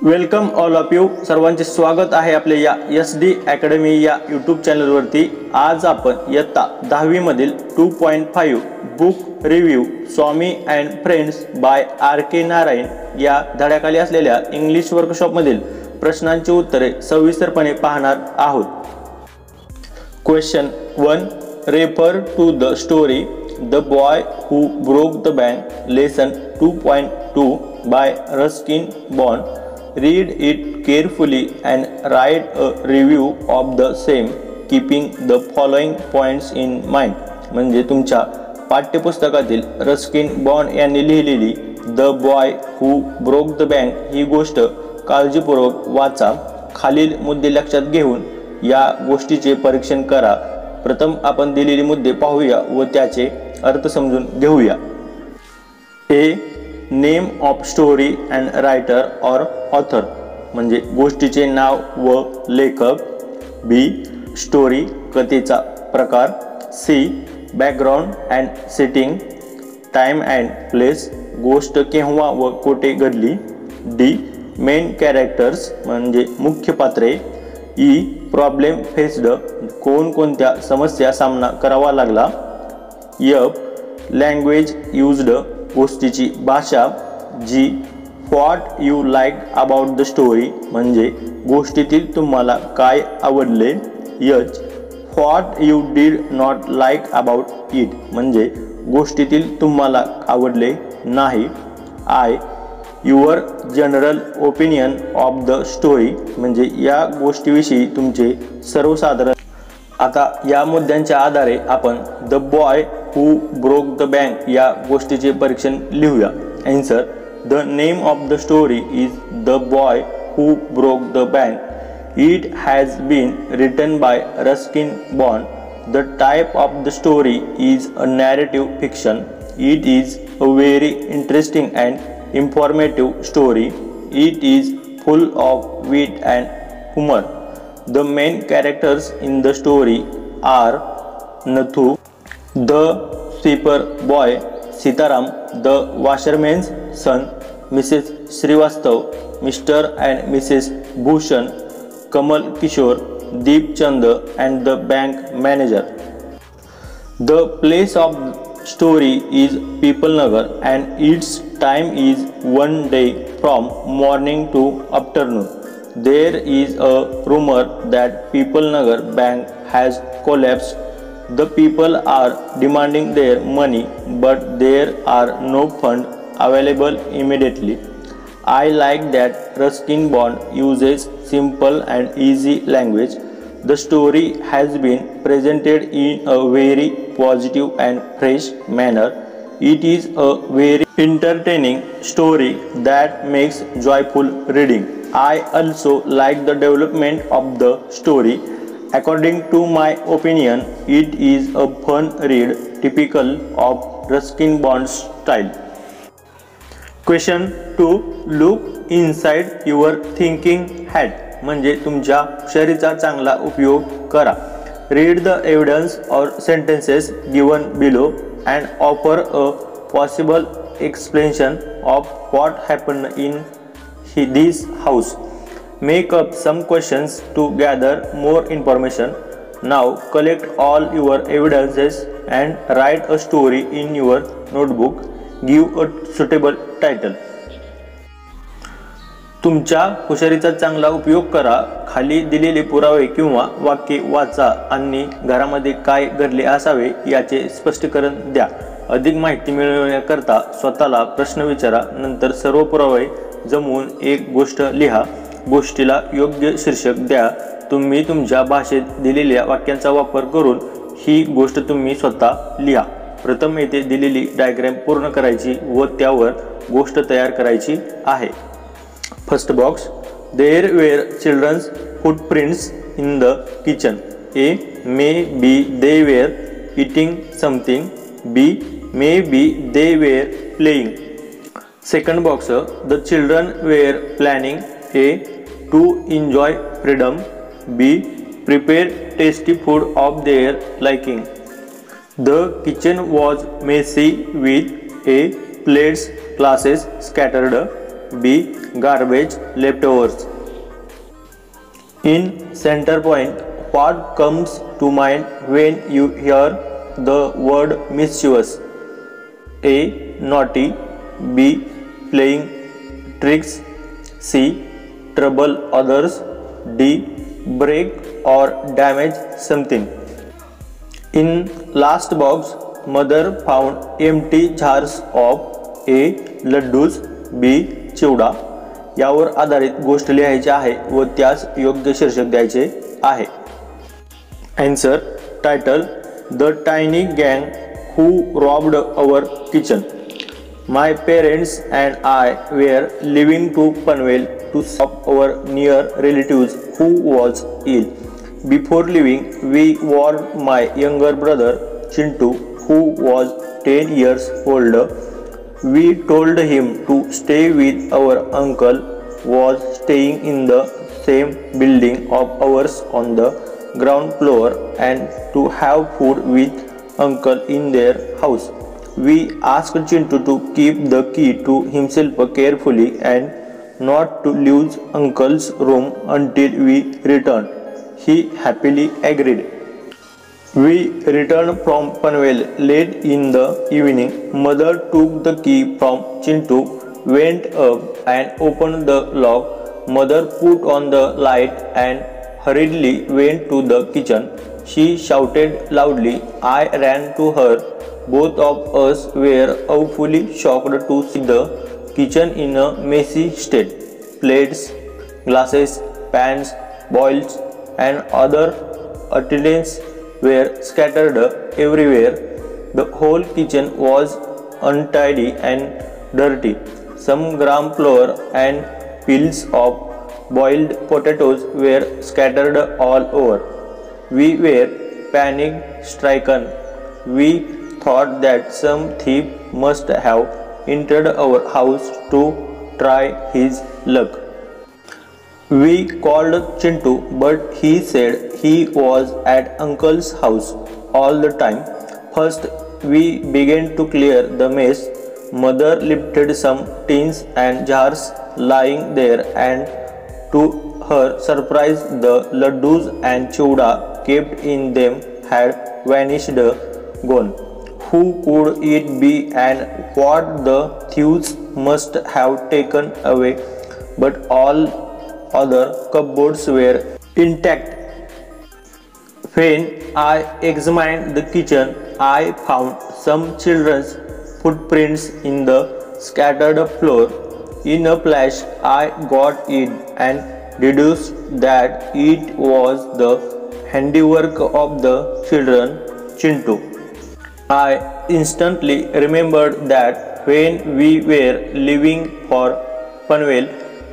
Welcome all of you. सर्वांचे स्वागत आहे आपल्या या SD अकॅडमी या यूट्यूब चॅनलवरती. आज आपण इयत्ता 10वी मधील 2.5 book review Swami and friends by RK Narayan या धड्याखाली असलेल्या इंग्लिश वर्कशॉपमधील प्रश्नांची उत्तरे सविस्तरपणे पाहणार आहोत. Question 1. Refer to the story the boy who broke the bank lesson 2.2 by Ruskin Bond. Read it carefully and write a review of the same, keeping the following points in mind. म्हणजे तुमच्या पाठ्यपुस्तकातील Ruskin Bond यांनी लिहिलेली the boy who broke the bank ही गोष्ट काळजीपूर्वक वाचा. खालील मुद्दे लक्षात घेऊन या गोष्टीचे परीक्षण करा. प्रथम आपण दिलेले मुद्दे पाहूया व त्याचे अर्थ समजून घेऊया. A. Name of story and writer or author म्हणजे गोष्टीचे नाव व लेखक. बी. स्टोरी कथेचा प्रकार. C. Background and setting time and place गोष्ट केव्हा व कोठे घडली. डी. मेन कॅरेक्टर्स म्हणजे मुख्य पात्रे. ई. प्रॉब्लेम फेस्ड कोणकोणत्या समस्या सामना करावा लागला. एफ. लँग्वेज यूज्ड गोष्टीची भाषा. G. What you like about the story म्हणजे गोष्टीतील तुम्हाला काय आवडले. H. What you did not like about it म्हणजे गोष्टीतील तुम्हाला आवडले नाही. I. Your general opinion of the story म्हणजे या गोष्टीविषयी तुमचे सर्वसाधारण. आता या मुद्द्यांच्या आधारे आपण the boy who broke the bank या गोष्टीचे परीक्षण लिहूया. Answer. The name of the story is the boy who broke the bank. It has been written by Ruskin Bond. The type of the story is a narrative fiction. It is a very interesting and informative story. It is full of wit and humor. The main characters in the story are Nathu, the sweeper boy, Sitaram, the washerman's son, Mrs. Srivastav, Mr. and Mrs. Bhushan, Kamal Kishore, Deep Chand and the bank manager. The place of story is People Nagar and its time is one day from morning to afternoon. There is a rumor that People Nagar Bank has collapsed. The people are demanding their money, but there are no funds available immediately. I like that Ruskin Bond uses simple and easy language. The story has been presented in a very positive and fresh manner. It is a very entertaining story that makes joyful reading. I also like the development of the story. According to my opinion, it is a fun read, typical of Ruskin Bond's style. Question 2. Look inside your thinking hat म्हणजे तुमच्या हुशारीचा चांगला उपयोग करा. Read the evidence or sentences given below and offer a possible explanation of what happened in this house. Make up some questions to gather more information. Now collect all your evidences and write a story in your notebook. Give a suitable title. तुमच्या हुशारीचा चांगला उपयोग करा. खाली दिलेले पुरावे किंवा वाक्ये वाचा आणि घरामध्ये काय घडले असावे याचे स्पष्टीकरण द्या. अधिक माहिती मिळवण्याकरता स्वतःला प्रश्न विचारा. नंतर सर्व पुरावे जमवून एक गोष्ट लिहा. गोष्टीला योग्य शीर्षक द्या. तुम्ही तुमच्या भाषेत दिलेल्या वाक्यांचा वापर करून ही गोष्ट तुम्ही स्वतः लिहा. प्रथम येथे दिलेली डायग्राम पूर्ण करायची व त्यावर गोष्ट तयार करायची आहे. First box. There were children's footprints in the kitchen. A. Maybe they were eating something. B. Maybe they were playing. Second box. The children were planning A. to enjoy freedom. B. prepare tasty food of their liking. The kitchen was messy with A. plates, glasses scattered. B. Garbage leftovers. In center point, what comes to mind when you hear the word mischievous? A. Naughty. B. Playing tricks. C. Trouble others. D. Break or damage something. In last box, mother found empty jars of A. Laddus. B. चिवडा. यावर आधारित गोष्ट लिहायची आहे व त्यास योग्य शीर्षक द्यायचे आहे. Answer. Title: The tiny gang who robbed our kitchen. My parents and I were leaving to Panvel to stop our near relatives who was ill. Before leaving, we warned my younger brother Chintu, who was 10 years older. We told him to stay with our uncle, was staying in the same building of ours on the ground floor, and to have food with uncle in their house. We asked Chintu to keep the key to himself carefully and not to leave uncle's room until we returned. He happily agreed. We returned from Panvel late in the evening. Mother took the key from Chintu, went up and opened the lock. Mother put on the light and hurriedly went to the kitchen. She shouted loudly. I ran to her. Both of us were awfully shocked to see the kitchen in a messy state. Plates, glasses, pans, bowls, and other utensils were scattered everywhere. The whole kitchen was untidy and dirty. Some gram flour and peels of boiled potatoes were scattered all over. We were panic-stricken. We thought that some thief must have entered our house to try his luck. We called Chintu, but he said he was at uncle's house all the time. First, we began to clear the mess. Mother lifted some tins and jars lying there, and to her surprise, the laddus and chivda kept in them had vanished, gone. Who could it be, and what the thieves must have taken away? But all other cupboards were intact. When I examined the kitchen, I found some children's footprints in the scattered floor. In a flash, I got it and deduced that it was the handiwork of the children, Chintu. I instantly remembered that when we were leaving for Panvel,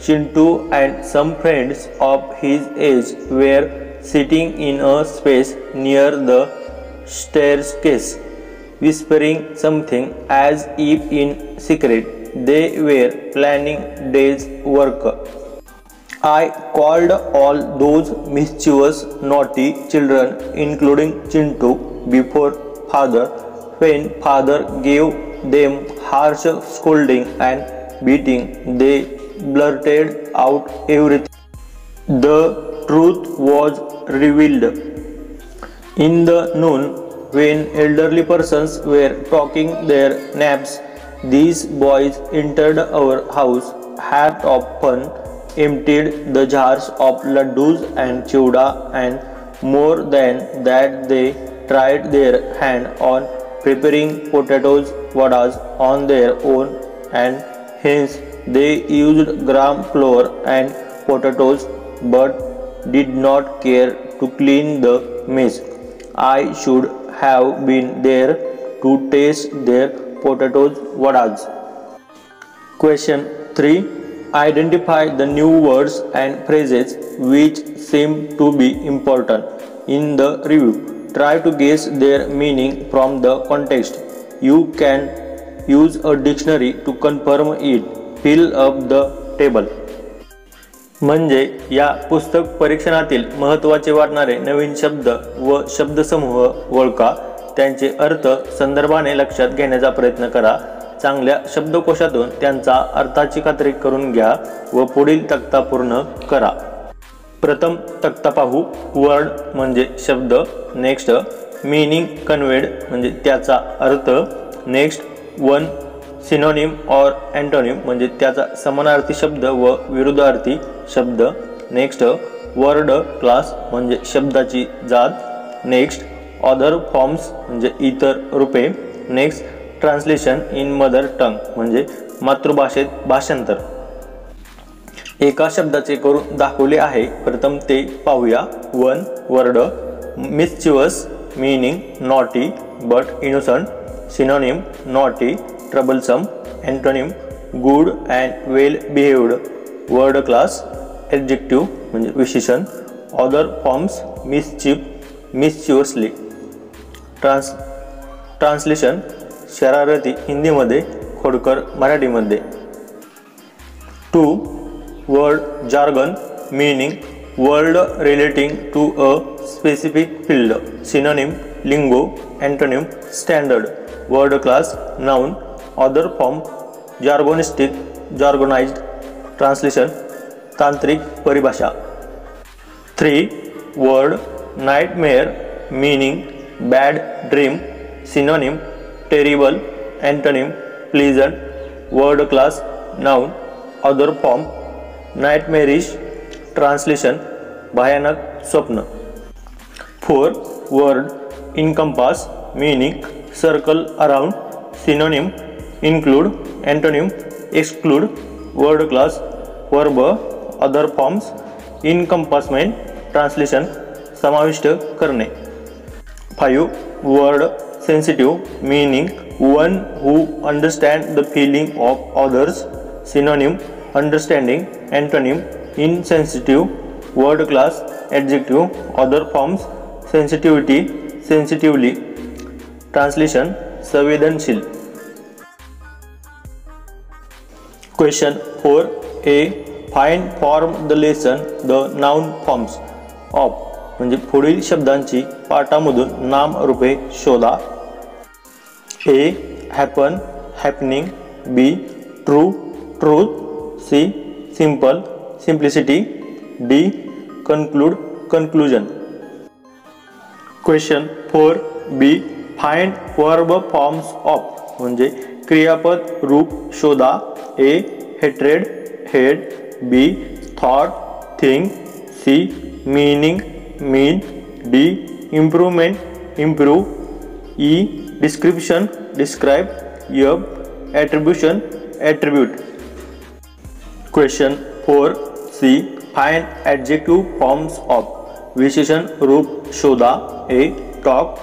Chintu and some friends of his age were sitting in a space near the staircase, whispering something as if in secret. They were planning day's work. I called all those mischievous, naughty children, including Chintu, before father. When father gave them harsh scolding and beating, they blurted out everything. The truth was revealed. In the noon, when elderly persons were taking their naps, these boys entered our house, had of fun, emptied the jars of laddus and chivda, and more than that, they tried their hand on preparing potatoes vadas on their own, and hence they used gram flour and potatoes, but did not care to clean the mess. I should have been there to taste their potatoes vadas. Question 3. Identify the new words and phrases which seem to be important in the review. Try to guess their meaning from the context. You can use a dictionary to confirm it. Fill up the table. म्हणजे या पुस्तक परीक्षणातील महत्त्वाचे वाटणारे नवीन शब्द व शब्दसमूह ओळखा, त्यांचे अर्थ संदर्भाने लक्षात घेण्याचा प्रयत्न करा चांगल्या शब्दकोशातून त्यांचा अर्थाची खात्री करून घ्या व पुढील तक्ता पूर्ण करा. प्रथम तक्ता पाहू. वर्ड म्हणजे शब्द. नेक्स्ट मीनिंग कन्व्हेड म्हणजे त्याचा अर्थ. नेक्स्ट वन सिनोनिम और एंटोनिम म्हणजे त्याचा समानार्थी शब्द व विरुद्धार्थी शब्द. नेक्स्ट वर्ड क्लास म्हणजे शब्दाची जात. नेक्स्ट अदर फॉर्म्स म्हणजे इतर रूपे. Next translation in mother tongue म्हणजे मातृभाषेत भाषांतर. एका शब्दाचे करून दाखवले आहे. प्रथम ते पाहूया. One word mischievous meaning naughty but innocent. Synonym naughty troublesome. Antonym good and well behaved. Word class adjective म्हणजे विशेषण. Other forms मिस्चिवसली. ट्रान्सलेशन शरारती हिंदीमध्ये, खोडकर मराठीमध्ये. Two word jargon meaning word relating to a specific field. Synonym lingo. Antonym standard. Word class noun. Other form jargonistic jargonised. Translation तांत्रिक परिभाषा. Three word nightmare meaning bad dream. Synonym terrible. Antonym pleasant. Word class noun. Other form nightmarish. Translation भयानक स्वप्न. Four word encompass meaning circle around. Synonym include. Antonym exclude. Word class verb. Other forms encompassment. Translation समाविष्ट करणे. 5 word sensitive meaning one who understand the feeling of others. Synonym understanding. Antonym insensitive. Word class adjective. Other forms sensitivity sensitively. Translation संवेदनशील. Question 4a find form the lesson the noun forms of म्हणजे पुढील शब्दांची पाठामधून नाम रूपे शोधा. A happen happening. B true truth. C simple simplicity. D conclude conclusion. Question 4b find verb forms of म्हणजे क्रियापद रूप शोधा. A hatred hate. B thought think. C meaning mean. D improvement improve. E description describe. F attribution attribute. Question 4c find adjective forms of विशेषण रूप शोधा. A talk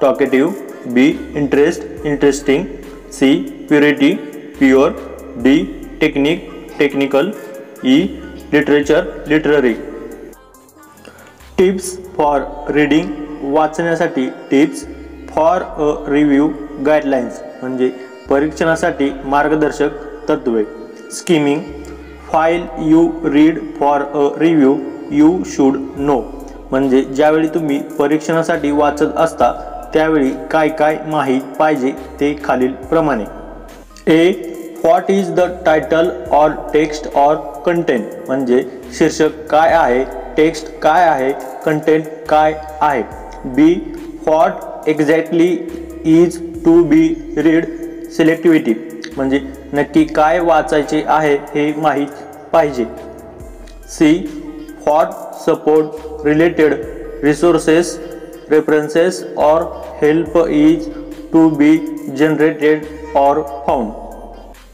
talkative. B interest interesting. C purity pure. D technique technical. E literature literary. Tips for reading वाचण्यासाठी tips. For a review guidelines म्हणजे परीक्षणासाठी मार्गदर्शक तत्त्वे. Skimming while you read for a review you should know म्हणजे ज्यावेळी तुम्ही परीक्षणासाठी वाचत असता त्यावेळी काय काय माहीत पाहिजे ते खालील प्रमाणे. A what is the title or text or content म्हणजे शीर्षक काय आहे, टेक्स्ट काय आहे, कंटेंट काय आहे. B what exactly is to be read selectivity म्हणजे नक्की काय वाचायचे आहे हे माहीत पाहिजे. C what support related resources references और help is to be generated और फाउंड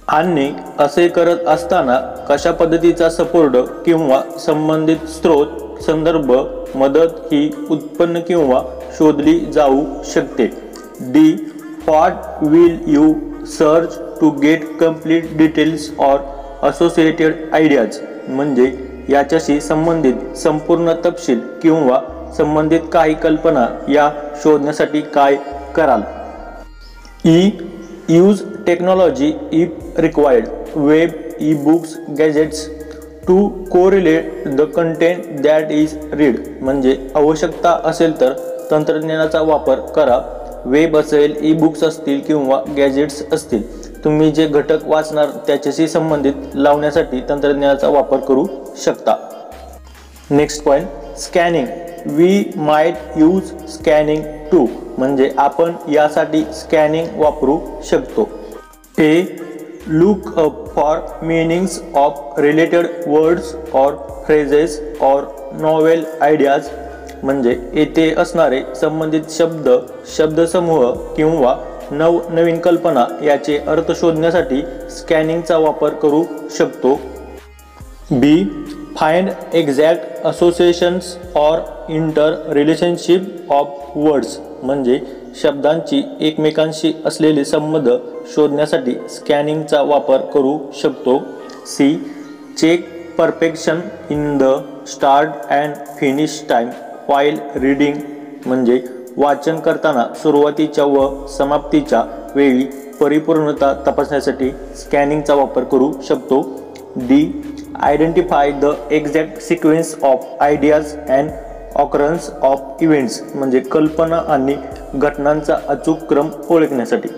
आणि असे करत असताना कशा पद्धतीचा सपोर्ट किंवा संबंधित स्रोत संदर्भ मदत ही उत्पन्न किंवा शोधली जाऊ शकते. D what will you search to get complete details or associated ideas म्हणजे याच्याशी संबंधित संपूर्ण तपशील किंवा संबंधित काही कल्पना या शोधण्यासाठी काय कराल. E use technology if required. Web e books gadgets to correlate the content that is read म्हणजे आवश्यकता असेल तर तंत्रज्ञानाचा वापर करा. वेब असेल, ई बुक्स असतील किंवा गॅजेट्स असतील तुम्ही जे घटक वाचणार त्याच्याशी संबंधित लावण्यासाठी तंत्रज्ञानाचा वापर करू शकता। Next point, scanning. We might use scanning to, म्हणजे आपण यासाठी स्कॅनिंग वापरू शकतो। A, look up for meanings of related words और फ्रेजेस और नॉवेल आयडियाज, म्हणजे येथे असणारे संबंधित शब्द, शब्दसमूह किंवा नवीन कल्पना याचे अर्थ शोधण्यासाठी स्कॅनिंगचा वापर करू शकतो। बी, फाइंड एक्झॅक्ट असोसिएशन्स और इंटर रिलेशनशिप ऑफ वर्ड्स, म्हणजे शब्दांची एकमेकांशी असलेले संबंध शोधण्यासाठी स्कॅनिंगचा वापर करू शकतो। C, check perfection in the start and finish time while reading, म्हणजे वाचन करताना सुरुवातीच्या व समाप्तीच्या वेळी परिपूर्णता तपासण्यासाठी स्कॅनिंगचा वापर करू शकतो। D, identify the exact sequence of ideas and occurrence of events, म्हणजे कल्पना आणि घटनांचा अचूक क्रम ओळखण्यासाठी।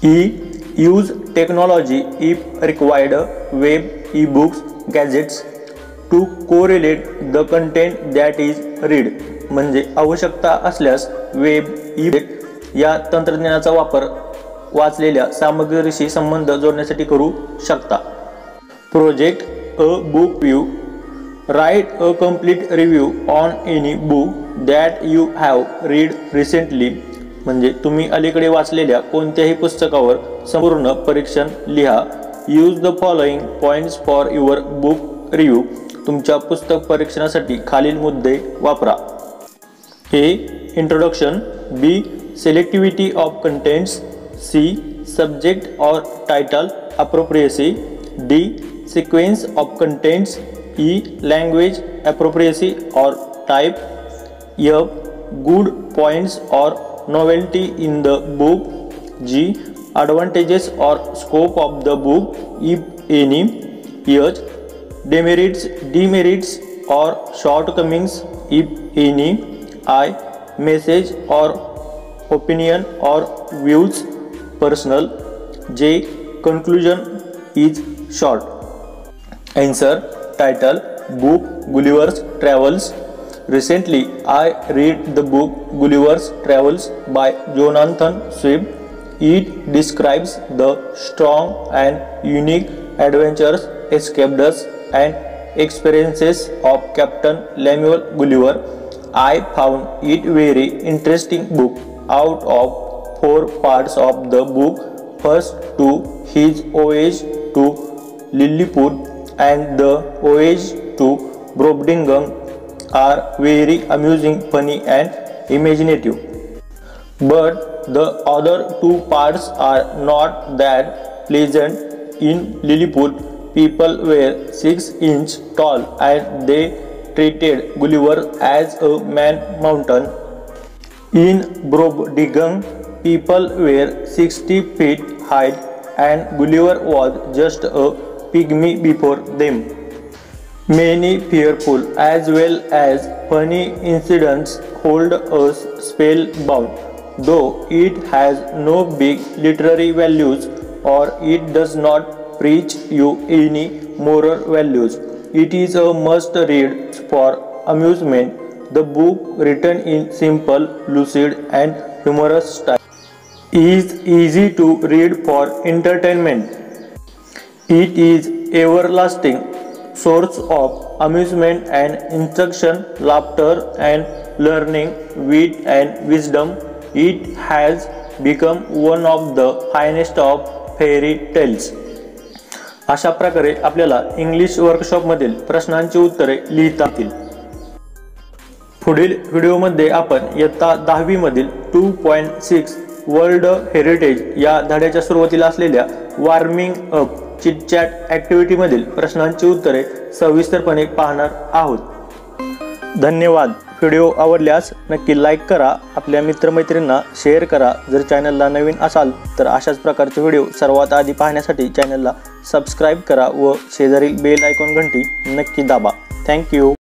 E, use technology if required, web, e books, gadgets to correlate the content that is read, म्हणजे आवश्यकता असल्यास वेब, ई या तंत्रज्ञानाचा वापर वाचलेल्या सामग्रीशी संबंध जोडण्यासाठी करू शकता। Project a book review, write a complete review on any book that you have read recently, म्हणजे तुम्ही अलीकडे वाचलेल्या कोणत्याही पुस्तकावर संपूर्ण परीक्षण लिहा। Use the following points for your book review, तुमच्या पुस्तक परीक्षणासाठी खालील मुद्दे वापरा। A, introduction. B, selectivity of contents. C, subject और title appropriacy. D, sequence of contents. E, language appropriacy और टाइप। एफ, गुड पॉइंट्स और novelty in the book. G, advantages और scope of the book if any. H, demerits, demerits or shortcomings if any. I, message or opinion or views personal. J, conclusion is short. Answer, title, book Gulliver's Travels. Recently I read the book Gulliver's Travels by Jonathan Swift. It describes the strong and unique adventures, escapades and experiences of Captain Lemuel Gulliver. I found it very interesting book. Out of 4 parts of the book, first 2, his voyage to Lilliput and the voyage to Brobdingnum, are very amusing, funny and imaginative. But the other 2 parts are not that pleasant. In Lilliput, people were 6 inches tall and they treated Gulliver as a man-mountain. In Brobdingnum, people were 60 feet high and Gulliver was just a pygmy before them. Many fearful as well as funny incidents hold us spellbound. Though it has no big literary values or it does not preach you any moral values, it is a must read for amusement. The book, written in simple, lucid and humorous style, is easy to read for entertainment. It is everlasting source of amusement and instruction, laughter and learning, wit and wisdom. It has become one of the finest of fairy tales. अशा प्रकारे आपल्याला English वर्कशॉपमधील प्रश्नांची उत्तरे लिहिता येतील। पुढील व्हिडिओमध्ये आपण इयत्ता 10वी मधील 2.6 वर्ल्ड हेरिटेज या धड्याच्या सुरुवातीला असलेल्या वॉर्मिंग अप चिटचॅट ऍक्टिव्हिटी मधील प्रश्नांची उत्तरे सविस्तरपणे पाहणार आहोत। धन्यवाद। व्हिडिओ आवडल्यास नक्की लाईक करा, आपल्या मित्रमैत्रिणींना शेअर करा। जर चॅनलला नवीन असाल तर अशाच प्रकारचे व्हिडिओ सर्वात आधी पाहण्यासाठी चॅनलला सबस्क्राइब करा व शेजारील बेल आयकॉन घंटी नक्की दाबा। थँक्यू।